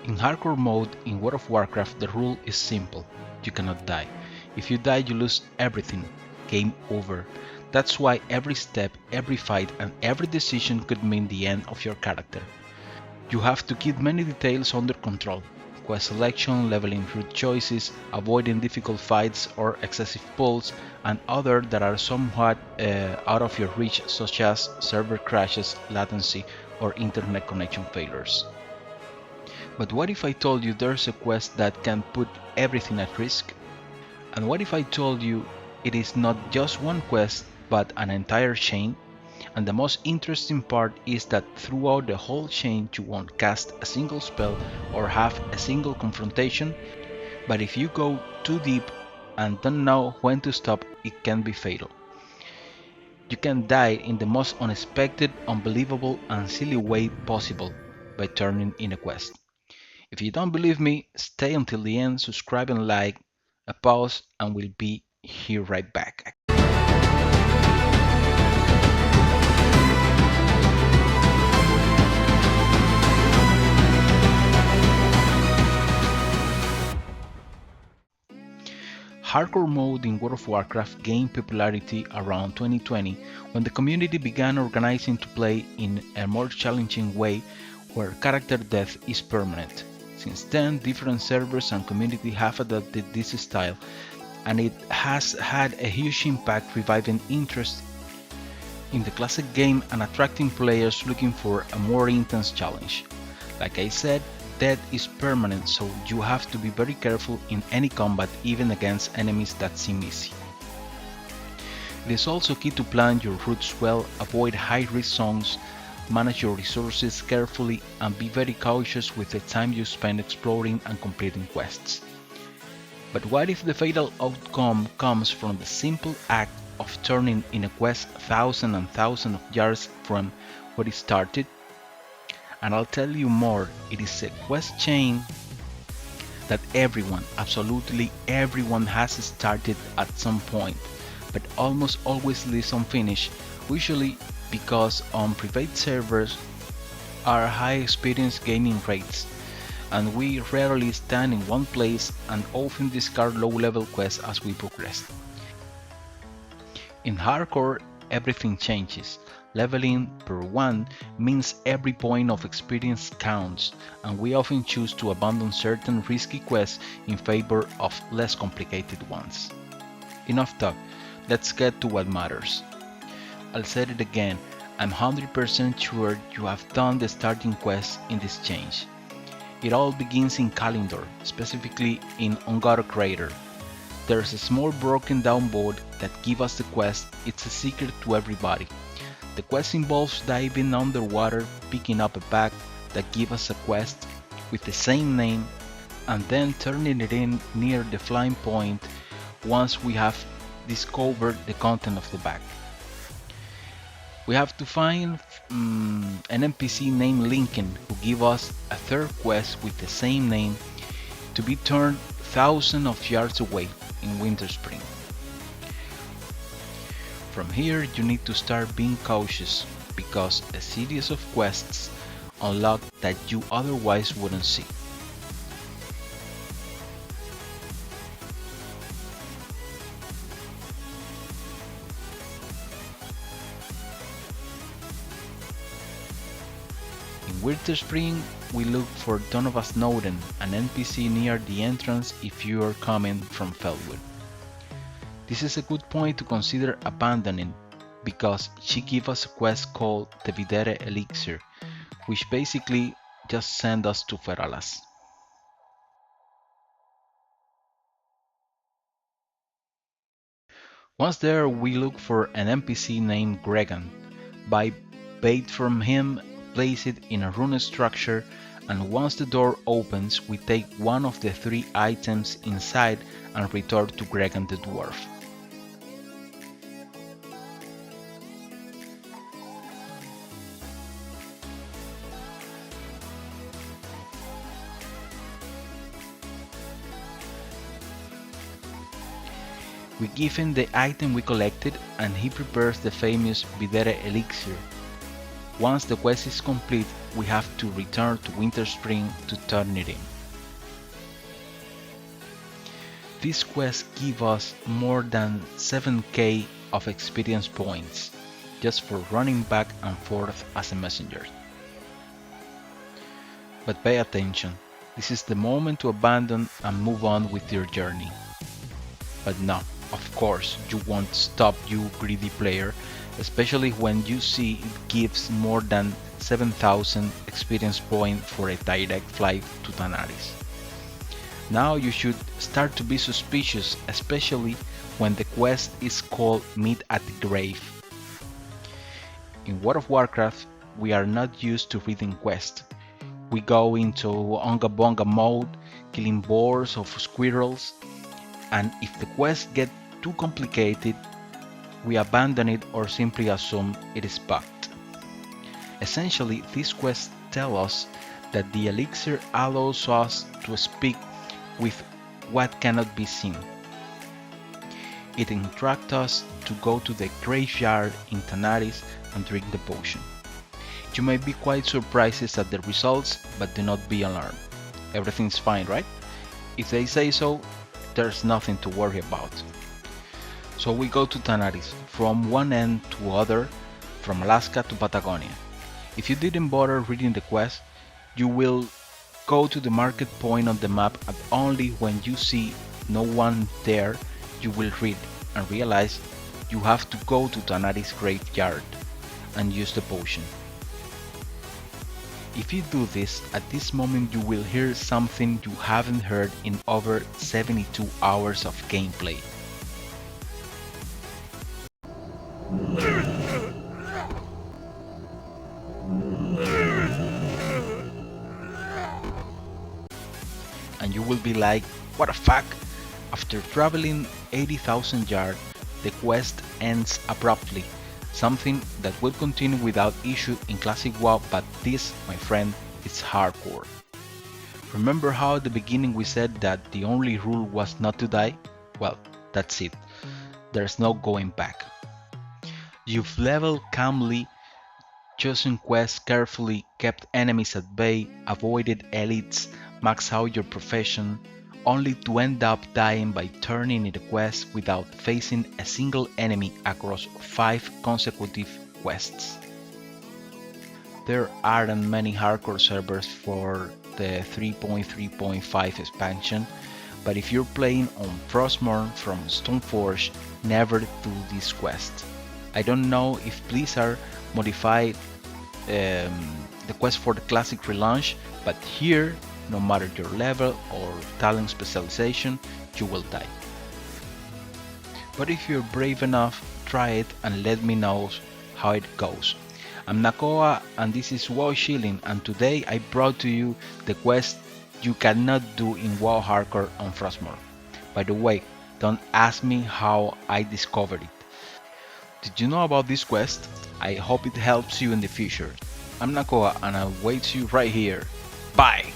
In hardcore mode in World of Warcraft, the rule is simple: you cannot die. If you die, you lose everything. Game over. That's why every step, every fight, and every decision could mean the end of your character. You have to keep many details under control: quest selection, leveling route choices, avoiding difficult fights or excessive pulls, and other that are somewhat out of your reach, such as server crashes, latency, or internet connection failures. But what if I told you there's a quest that can put everything at risk? And what if I told you it is not just one quest, but an entire chain? And the most interesting part is that throughout the whole chain you won't cast a single spell or have a single confrontation, but if you go too deep and don't know when to stop, it can be fatal. You can die in the most unexpected, unbelievable, and silly way possible by turning in a quest. If you don't believe me, stay until the end, subscribe and like, a pause, and we'll be here right back. Hardcore mode in World of Warcraft gained popularity around 2020 when the community began organizing to play in a more challenging way where character death is permanent. Since then, different servers and community have adopted this style, and it has had a huge impact reviving interest in the classic game and attracting players looking for a more intense challenge. Like I said, death is permanent, so you have to be very careful in any combat, even against enemies that seem easy. It is also key to plan your routes well, avoid high-risk zones, manage your resources carefully, and be very cautious with the time you spend exploring and completing quests. But what if the fatal outcome comes from the simple act of turning in a quest thousands and thousands of yards from where it started? And I'll tell you more, it is a quest chain that everyone, absolutely everyone, has started at some point, but almost always leaves unfinished, usually because on private servers are high experience gaining rates, and we rarely stand in one place and often discard low level quests as we progress. In hardcore, everything changes. Leveling per 1 means every point of experience counts, and we often choose to abandon certain risky quests in favor of less complicated ones. Enough talk, let's get to what matters. I'll say it again, I'm 100% sure you have done the starting quest in this change. It all begins in Calendar, specifically in Ungaro Crater. There's a small broken down boat that gives us the quest. It's a secret to everybody. The quest involves diving underwater, picking up a bag that gives us a quest with the same name, and then turning it in near the flying point once we have discovered the content of the bag. We have to find an NPC named Lincoln who gives us a third quest with the same name to be turned thousands of yards away in Winter Spring. From here you need to start being cautious because a series of quests unlock that you otherwise wouldn't see. In Winter Spring, we look for Donovan Snowden, an NPC near the entrance if you are coming from Felwood. This is a good point to consider abandoning because she gives us a quest called the Videre Elixir, which basically just sends us to Feralas. Once there, we look for an NPC named Gregan, buy bait from him, place it in a rune structure, and once the door opens, we take one of the 3 items inside and return to Gregan the dwarf. We give him the item we collected and he prepares the famous Videre Elixir. Once the quest is complete, we have to return to Winterspring to turn it in. This quest gives us more than 7k of experience points, just for running back and forth as a messenger. But pay attention, this is the moment to abandon and move on with your journey. But no, of course, you won't stop, you greedy player, especially when you see it gives more than 7000 experience points for a direct flight to Tanaris. Now you should start to be suspicious, especially when the quest is called Meet at the Grave. In World of Warcraft, we are not used to reading quests. We go into Onga Bonga mode, killing boars of squirrels, and if the quest gets too complicated, we abandon it or simply assume it is bugged. Essentially, these quests tell us that the elixir allows us to speak with what cannot be seen. It instructs us to go to the graveyard in Tanaris and drink the potion. You may be quite surprised at the results, but do not be alarmed. Everything's fine, right? If they say so, there's nothing to worry about. So we go to Tanaris, from one end to other, from Alaska to Patagonia. If you didn't bother reading the quest, you will go to the market point on the map, and only when you see no one there you will read and realize you have to go to Tanaris graveyard and use the potion. If you do this, at this moment you will hear something you haven't heard in over 72 hours of gameplay. And you will be like, what the fuck? After traveling 80,000 yards, the quest ends abruptly, something that will continue without issue in classic WoW, but this, my friend, is hardcore. Remember how at the beginning we said that the only rule was not to die? Well, that's it. There's no going back. You've leveled calmly, chosen quests carefully, kept enemies at bay, avoided elites, maxed out your profession, only to end up dying by turning in the quest without facing a single enemy across 5 consecutive quests. There aren't many hardcore servers for the 3.3.5 expansion, but if you're playing on Frostmourne from Stormforge, never do this quest. I don't know if Blizzard modified the quest for the classic relaunch, but here, no matter your level or talent specialization, you will die. But if you're brave enough, try it and let me know how it goes. I'm Nakoa and this is WoW Chilling, and today I brought to you the quest you cannot do in WoW Hardcore on Frostmourne. By the way, don't ask me how I discovered it. Did you know about this quest? I hope it helps you in the future. I'm Nakoa and I'll wait you right here. Bye!